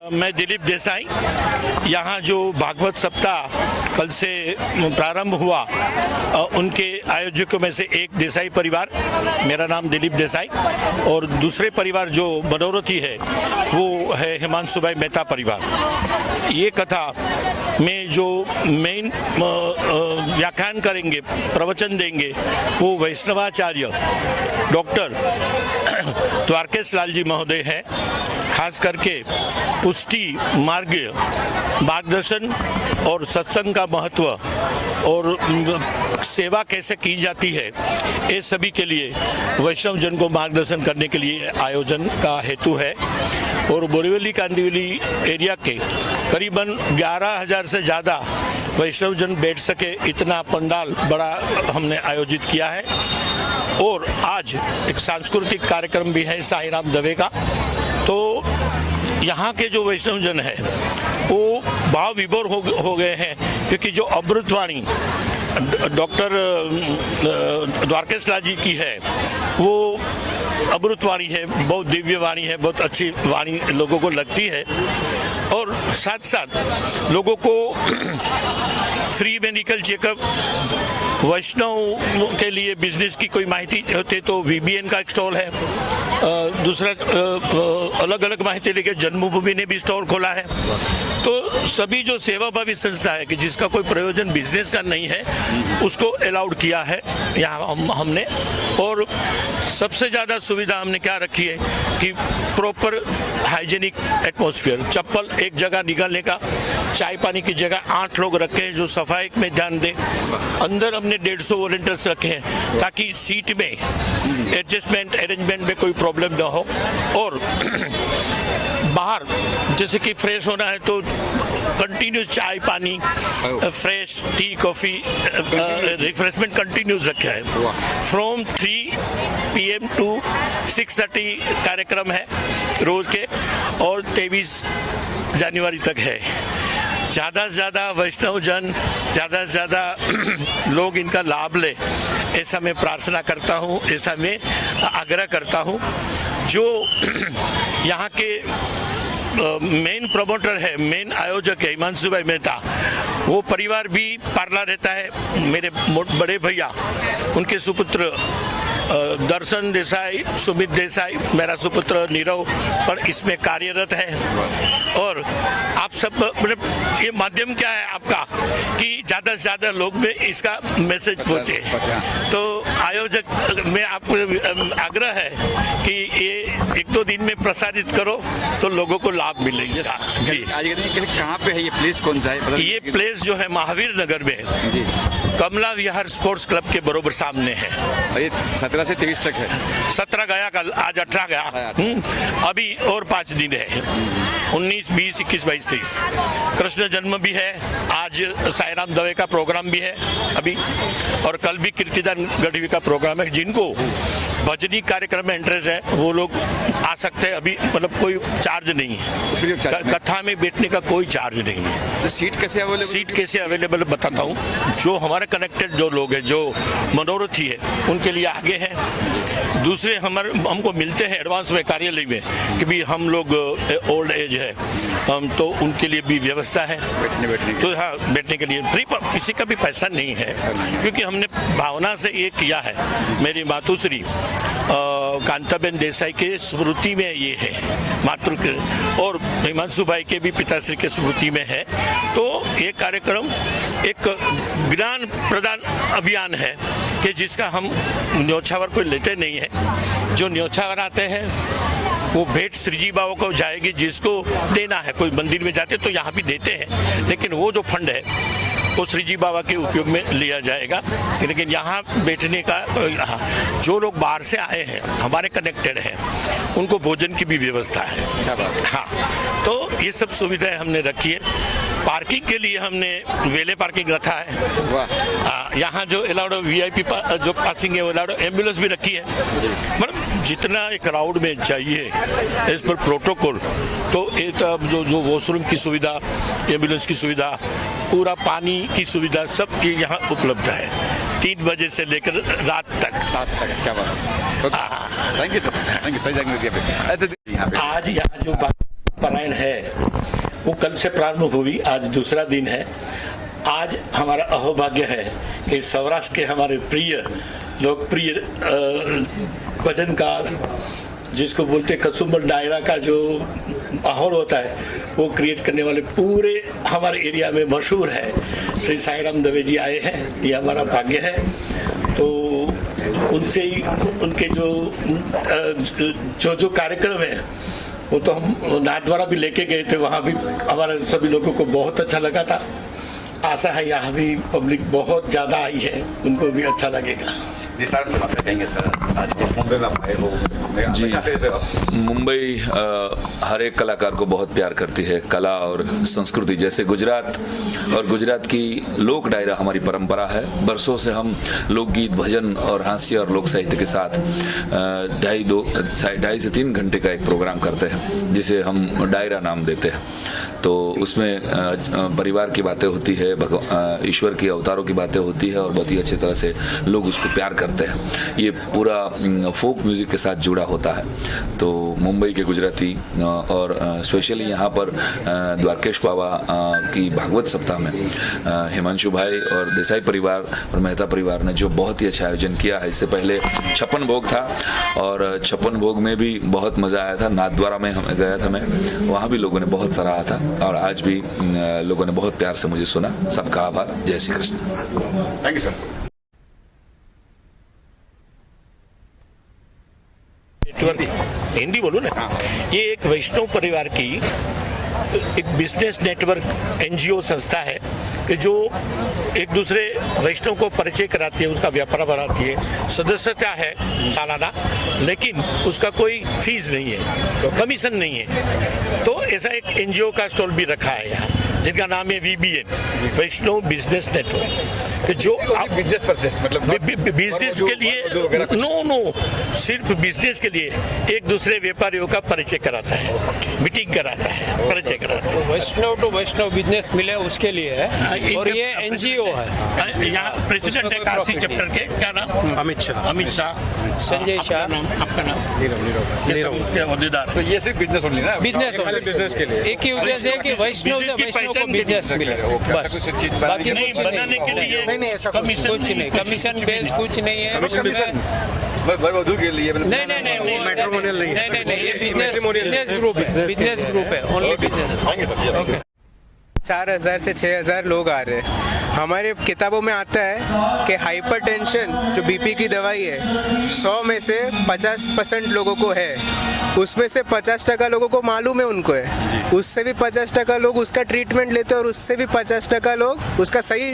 मैं दिलीप देसाई। यहाँ जो भागवत सप्ताह कल से प्रारंभ हुआ, उनके आयोजकों में से एक देसाई परिवार, मेरा नाम दिलीप देसाई, और दूसरे परिवार जो मनोरथी है वो है हिमांशु भाई मेहता परिवार। ये कथा में जो मेन व्याख्यान करेंगे, प्रवचन देंगे, वो वैष्णवाचार्य डॉक्टर द्वारकेश लाल जी महोदय हैं। खास करके पुष्टि मार्ग, मार्गदर्शन और सत्संग का महत्व और सेवा कैसे की जाती है, ये सभी के लिए वैष्णव जन को मार्गदर्शन करने के लिए आयोजन का हेतु है। और बोरीवली कांदिवली एरिया के करीबन 11,000 से ज़्यादा वैष्णव जन बैठ सके, इतना पंडाल बड़ा हमने आयोजित किया है। और आज एक सांस्कृतिक कार्यक्रम भी है साईं राम दवे का। तो यहाँ के जो वैष्णव जन है वो भाव विभोर हो गए हैं, क्योंकि जो अमृतवाणी डॉक्टर द्वारकेश लाल जी की है वो अमृतवाणी है, बहुत दिव्य वाणी है, बहुत अच्छी वाणी लोगों को लगती है। और साथ साथ लोगों को फ्री मेडिकल चेकअप, वैष्णव के लिए बिजनेस की कोई माहिती होती तो VBN का एक स्टॉल है, दूसरा अलग अलग माहिती लेके जन्मभूमि ने भी स्टॉल खोला है। तो सभी जो सेवाभावी संस्था है कि जिसका कोई प्रयोजन बिजनेस का नहीं है, उसको अलाउड किया है यहाँ हमने। और सबसे ज़्यादा सुविधा हमने क्या रखी है कि प्रॉपर हाइजेनिक एटमॉस्फेयर, चप्पल एक जगह निकालने का, चाय पानी की जगह 8 लोग रखे हैं जो सफाई में ध्यान दें। अंदर हमने 150 वॉलंटियर्स रखे हैं ताकि सीट में एडजस्टमेंट अरेंजमेंट में कोई प्रॉब्लम ना हो। और बाहर जैसे कि फ्रेश होना है तो कंटिन्यूस चाय पानी, fresh tea coffee, refreshment continuous रखा है। फ्रॉम 3 PM to 6:30 कार्यक्रम है रोज के, और 23 जनवरी तक है। ज़्यादा से ज़्यादा वैष्णव जन, ज़्यादा से ज़्यादा लोग इनका लाभ ले, ऐसा मैं प्रार्थना करता हूँ, ऐसा मैं आग्रह करता हूँ। जो यहाँ के मेन प्रमोटर है, मेन आयोजक है हिमांशु भाई मेहता, वो परिवार भी पार्ला रहता है। मेरे बड़े भैया, उनके सुपुत्र दर्शन देसाई, सुमित देसाई, मेरा सुपुत्र नीरव पर इसमें कार्यरत है। और आप सब, मतलब ये माध्यम क्या है आपका कि ज़्यादा से ज़्यादा लोग में इसका मैसेज पहुँचे। तो आयोजक में आपको आग्रह है कि ये 1-2 दिन में प्रसारित करो तो लोगों को लाभ मिले इसका। जी, कहाँ पे है ये प्लेस, कौन सा है? ये प्लेस जो है महावीर नगर में जी, कमला विहार स्पोर्ट्स क्लब के बरोबर सामने है। ये 17 से 23 तक है। 17 गया कल, आज 18 गया। अभी और 5 दिन है, 19, 20, 21, 22, 23। कृष्ण जन्म भी है, आज साईं राम दवे का प्रोग्राम भी है अभी, और कल भी कीर्तिदान गढ़वी का प्रोग्राम है। जिनको भजनी कार्यक्रम में इंटरेस्ट है वो लोग आ सकते हैं। अभी मतलब कोई चार्ज नहीं है, कथा में बैठने का कोई चार्ज नहीं है। तो सीट कैसे अवेलेबल बताता हूँ। जो हमारे कनेक्टेड जो लोग हैं, जो मनोरथी है, उनके लिए आगे है। दूसरे हमको मिलते हैं एडवांस में कार्यालय में कि भी हम लोग ओल्ड एज है, तो उनके लिए भी व्यवस्था है बैठने तो हाँ, बैठने के लिए फ्री, किसी का भी पैसा नहीं है, क्योंकि हमने भावना से ये किया है। मेरी मातुश्री कांताबेन देसाई के स्मृति में ये है, मातृ के, और हिमांशु भाई के भी पिताश्री के स्मृति में है। तो ये कार्यक्रम एक ज्ञान प्रदान अभियान है कि जिसका हम न्योछावर कोई लेते नहीं है। जो न्योछावर आते हैं वो भेंट श्रीजी बाबा को जाएगी, जिसको देना है। कोई मंदिर में जाते तो यहाँ भी देते हैं, लेकिन वो जो फंड है वो श्रीजी बाबा के उपयोग में लिया जाएगा। लेकिन यहाँ बैठने का, जो लोग बाहर से आए हैं, हमारे कनेक्टेड हैं, उनको भोजन की भी व्यवस्था है। हाँ, तो ये सब सुविधाएं हमने रखी है। पार्किंग के लिए हमने वेले पार्किंग रखा है। यहाँ जो अलाउड VIP जो पासिंग है वो अलाउड, एम्बुलेंस भी रखी है। मतलब जितना एक क्राउड में चाहिए इस पर प्रोटोकॉल, तो एक जो वॉशरूम की सुविधा, एम्बुलेंस की सुविधा, पूरा पानी की सुविधा, सब ये यहाँ उपलब्ध है 3 बजे से लेकर रात तक। क्या बात है। Thank you sir, thank you. आज यहाँ जो पारायण है वो कल से प्रारंभ हुई, आज दूसरा दिन है। आज हमारा अहोभाग्य है कि सौराष्ट्र के हमारे प्रिय लोकप्रिय भजनकार, जिसको बोलते कसुम्बल डायरा का जो माहौल होता है वो क्रिएट करने वाले पूरे हमारे एरिया में मशहूर है श्री साई राम दवे जी आए हैं। ये हमारा भाग्य है। तो उनसे ही उनके जो कार्यक्रम है वो तो हम नाथद्वारा भी लेके गए थे, वहाँ भी हमारे सभी लोगों को बहुत अच्छा लगा था। आशा है यहाँ भी पब्लिक बहुत ज़्यादा आई है, उनको भी अच्छा लगेगा। जी सर, बात कहेंगे सर, आज के मुंबई में आप आए हो जी। मुंबई हर एक कलाकार को बहुत प्यार करती है, कला और संस्कृति। जैसे गुजरात और गुजरात की लोक डायरा हमारी परंपरा है। बरसों से हम लोकगीत, भजन और हास्य और लोक साहित्य के साथ 2.5 से 3 घंटे का एक प्रोग्राम करते हैं, जिसे हम डायरा नाम देते हैं। तो उसमें परिवार की बातें होती है, ईश्वर की अवतारों की बातें होती है और बहुत ही अच्छी तरह से लोग उसको प्यार करते हैं। ये पूरा फोक म्यूजिक के साथ जुड़ा होता है। तो मुंबई के गुजराती और स्पेशली यहाँ पर द्वारकेश बाबा की भागवत सप्ताह में हिमांशु भाई और देसाई परिवार और मेहता परिवार ने जो बहुत ही अच्छा आयोजन किया है। इससे पहले 56 भोग था और 56 भोग में भी बहुत मज़ा आया था। नाथद्वारा में हमें गया था मैं, वहाँ भी लोगों ने बहुत सराहा था और आज भी लोगों ने बहुत प्यार से मुझे सुना। सबका आभार। जय Shri Krishna. Thank you sir. Hindi बोलूं ना, ये एक वैष्णव परिवार की एक बिजनेस नेटवर्क एनजीओ संस्था है कि जो एक दूसरे वैष्णव को परिचय कराती है, उसका व्यापार बढ़ाती है। सदस्यता है सालाना, लेकिन उसका कोई फीस नहीं है, कमीशन नहीं है। तो ऐसा एक एनजीओ का स्टॉल भी रखा है यहाँ, जिनका नाम है VBN, वैष्णव बिजनेस नेटवर्क, कि जो आप बिजनेस प्रोसेस मतलब बिजनेस के लिए नो सिर्फ बिजनेस के लिए एक दूसरे व्यापारियों का परिचय कराता है, मीटिंग कराता है, परिचय कराता है। वैष्णव टू वैष्णव बिजनेस मिले उसके लिए है और ये एनजीओ है। यहाँ प्रेसिडेंट है काशी चैप्टर के, क्या नाम? अमित शाह। संजय शाह। आपका नाम? नीरव। तो ये सिर्फ बिजनेस ओनली ना, बिजनेस के लिए एक ही उद्देश्य है कि वैष्णव से वैष्णव को बिजनेस मिले, बस। बाकी नहीं, कुछ बनाने के लिए नहीं ऐसा कुछ नहीं, कमीशन बेस कुछ नहीं है। वधु के लिए नहीं, मैट्रिमोनियल नहीं, ये बिजनेस ग्रुप है, ओनली बिजनेस। 4000 से 6000 लोग आ रहे हैं। हमारे किताबों में आता है कि हाइपरटेंशन जो बीपी की दवाई है 100 में से 50% लोगों को है, उसमें से 50% लोगों को मालूम है उनको है, उससे भी 50% लोग उसका ट्रीटमेंट लेते हैं और उससे भी 50% लोग उसका सही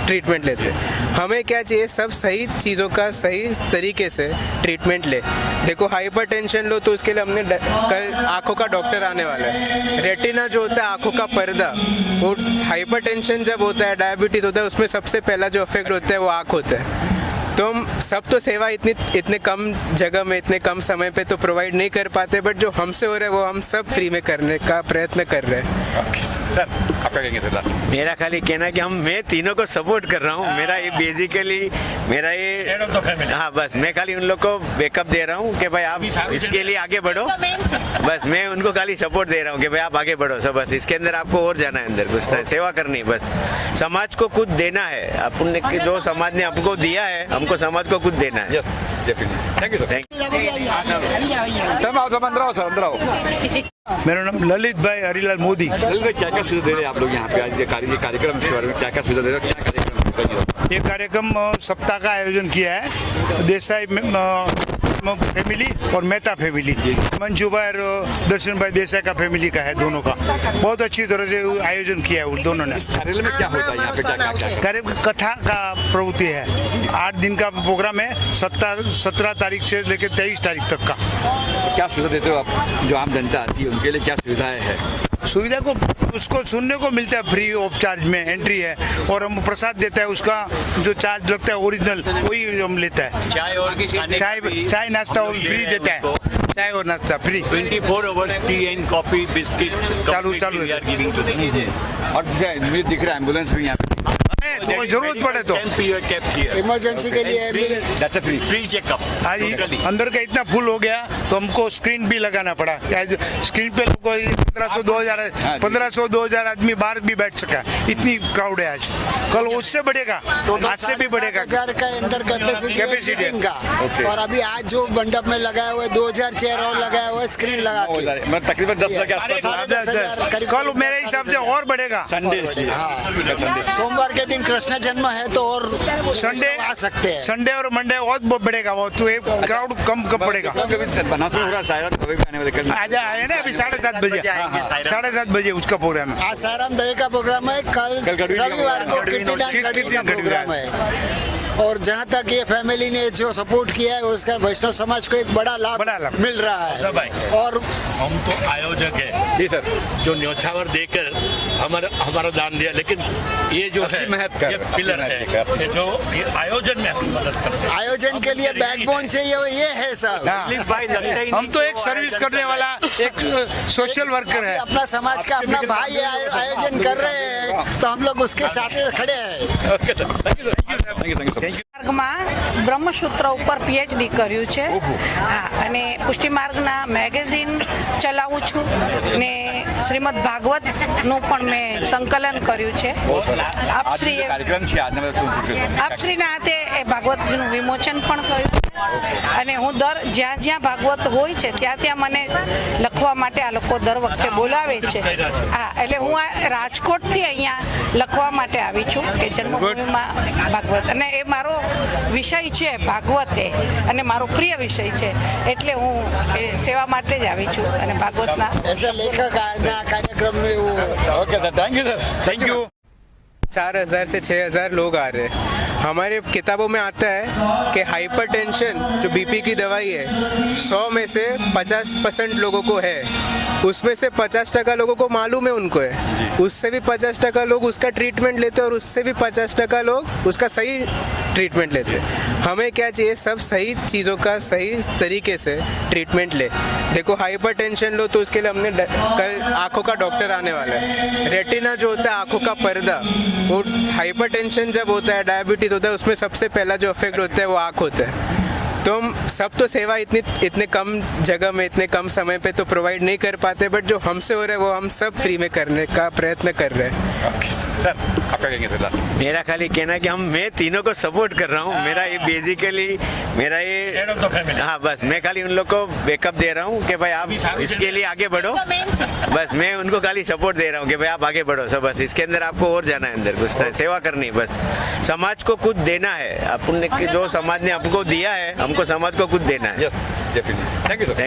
ट्रीटमेंट लेते हैं। हमें क्या चाहिए, सब सही चीज़ों का सही तरीके से ट्रीटमेंट ले। देखो हाइपरटेंशन लो तो उसके लिए हमने कल आँखों का डॉक्टर आने वाला है। रेटिना जो होता है आँखों का पर्दा, वो हाइपरटेंशन जब होता है, डायबिटीज होता है, उसमें सबसे पहला जो अफेक्ट होता है वो आँख होता है। तो हम सब तो सेवा इतने कम जगह में इतने कम समय पे तो प्रोवाइड नहीं कर पाते, बट जो हमसे हो रहा है वो हम सब फ्री में करने का प्रयत्न कर रहे हैं। सर आप क्या कहेंगे सर? मेरा खाली कहना है कि मैं तीनों को सपोर्ट कर रहा हूँ। मेरा ये बेसिकली हाँ, बस मैं खाली उन लोग को बैकअप दे रहा हूँ कि भाई आप इसके लिए आगे बढ़ो। बस मैं उनको खाली सपोर्ट दे रहा हूँ कि भाई आप आगे बढ़ो। सब बस इसके अंदर आपको और जाना है, अंदर कुछ नहीं, सेवा करनी, बस समाज को कुछ देना है। अपन जो समाज ने आपको दिया है, हमको समाज को कुछ देना है। Yes, thank you sir. अंदर आओ सर, अंदर आओ। मेरा नाम ललित भाई हरिलाल मोदी। ललित भाई, क्या क्या सुविधा दे रहे हैं आप लोग यहाँ पे आज ये कार्यक्रम के बारे में क्या क्या सुविधा दे रहे हो? क्या कार्यक्रम? ये कार्यक्रम सप्ताह का आयोजन किया है देसाई फैमिली और मेहता फैमिली, मंजू भाई और दर्शन भाई देसाई का फैमिली का है, दोनों का बहुत अच्छी तरह से आयोजन किया है उन दोनों ने। इस कार्यालय में क्या होता है यहाँ पे? क्या कार्यक्रम कथा का प्रवृत्ति है। 8 दिन का प्रोग्राम है, 17 तारीख से लेकर 23 तारीख तक का। क्या सुविधा देते हो आप? जो आम जनता आती है उनके लिए क्या सुविधाएं है? सुविधा को उसको सुनने को मिलता है, फ्री ऑफ चार्ज में एंट्री है, और हम प्रसाद देता है, उसका जो चार्ज लगता है ओरिजिनल वही हम लेता है। चाय नाश्ता और फ्री देता है, चाय और नाश्ता free. 24 hours tea and coffee, biscuit चालू we are giving to them. और मुझे दिख रहा है एम्बुलेंस भी यहाँ पे तो जरूरत पड़े तो Can be kept here. Emergency के लिए that's a free Free checkup. हाँ जी, अंदर का इतना फुल हो गया तो हमको स्क्रीन भी लगाना पड़ा। स्क्रीन पे लोग 1500-2000 आदमी बाहर भी बैठ सका, इतनी क्राउड है आज। कल उससे बढ़ेगा, आज से भी बढ़ेगा। 7,000 का अंदर कैपेसिटी है का। और अभी आज जो मंडप में लगाया हुआ है 2000 चेयर और लगाया हुआ है स्क्रीन लगा के। मतलब तकरीबन 10,000 के आसपास। 10,000 कल मेरे हिसाब से और बढ़ेगा। संडे सोमवार के दिन कृष्ण जन्म है तो और संडे आ सकते हैं। संडे और मंडे और बढ़ेगा वो, तो क्राउड कम पड़ेगा। बनासुर हो रहा है सायरन कभी भी आने वाले कल आज आए ना अभी 7:30 बजे, 7:30 बजे उसका प्रोग्राम है। आज सायराम दवे का प्रोग्राम है, कल रविवार को कीर्तिदान गढ़वी का प्रोग्राम है। और जहाँ तक ये फैमिली ने जो सपोर्ट किया है उसका वैष्णव समाज को एक बड़ा लाभ मिल रहा है। और हम तो आयोजक है जी सर, जो न्योछावर देकर हमारा दान दिया, लेकिन ये जो है ये पिलर है, ये जो ये आयोजन में हम मदद करते हैं। आयोजन के लिए बैकबोन चाहिए, वो ये है सब। हम तो एक सर्विस करने वाला एक सोशल वर्कर है। अपना समाज का अपना भाई आयोजन कर रहे हैं तो हम लोग उसके साथ खड़े हैं। Okay sir, thank you sir. માર્ગમાં બ્રહ્મસૂત્ર ઉપર પીએચડી કર્યું છે હા અને પુષ્ટિ માર્ગના મેગેઝિન ચલાવું છું ને શ્રીમદ ભાગવતનું પણ મેં સંકલન કર્યું છે આપશ્રીએ કાર્યક્રમ છે આજના આપશ્રીના હાથે એ ભાગવતનું વિમોચન પણ થયું અને હું જ્યાં જ્યાં ભાગવત હોય છે ત્યાં મને લખવા માટે આ લોકો દર વખતે બોલાવે છે હા એટલે હું આ રાજકોટથી અહીંયા લખવા માટે આવી છું કે જન્મભૂમિમાં ભાગવત અને એ મારો વિષય છે ભાગવત અને મારો પ્રિય વિષય છે એટલે હું એ સેવા માટે જ આવી છું અને ભાગવતના ऐसा लेखक આજના કાર્યક્રમનું એવું okay sir, thank you sir, thank you. 4,000 से 6,000 लोग आ रहे हैं। हमारे किताबों में आता है कि हाइपरटेंशन जो बीपी की दवाई है 100 में से 50% लोगों को है, उसमें से 50% लोगों को मालूम है उनको है, उससे भी 50% लोग उसका ट्रीटमेंट लेते हैं और उससे भी 50% लोग उसका सही ट्रीटमेंट लेते हैं। हमें क्या चाहिए, सब सही चीज़ों का सही तरीके से ट्रीटमेंट ले। देखो हाइपरटेंशन लो तो उसके लिए हमने कल आँखों का डॉक्टर आने वाला है। रेटिना जो होता है आँखों का पर्दा, वो हाइपरटेंशन जब होता है, डायबिटीज होता है, उसमें सबसे पहला जो अफेक्ट होता है वो आँख होता है। तो हम सब तो सेवा इतने कम जगह में इतने कम समय पे तो प्रोवाइड नहीं कर पाते, बट जो हमसे हो रहा है वो हम सब फ्री में करने का प्रयत्न कर रहे हैं। सर आपका कहेंगे सर लास्ट। मेरा खाली कहना है कि मैं तीनों को सपोर्ट कर रहा हूँ। मेरा ये बेसिकली मेरा ये हाँ बस मैं खाली उन लोग को बैकअप दे रहा हूँ कि भाई आप इसके लिए आगे बढ़ो। बस मैं उनको खाली सपोर्ट दे रहा हूँ कि भाई आप आगे बढ़ो। सब बस इसके अंदर आपको और जाना है, अंदर कुछ नहीं, सेवा करनी है, बस समाज को कुछ देना है। अपन जो समाज ने आपको दिया है, हमको समाज को कुछ देना है। Yes definitely, thank you sir.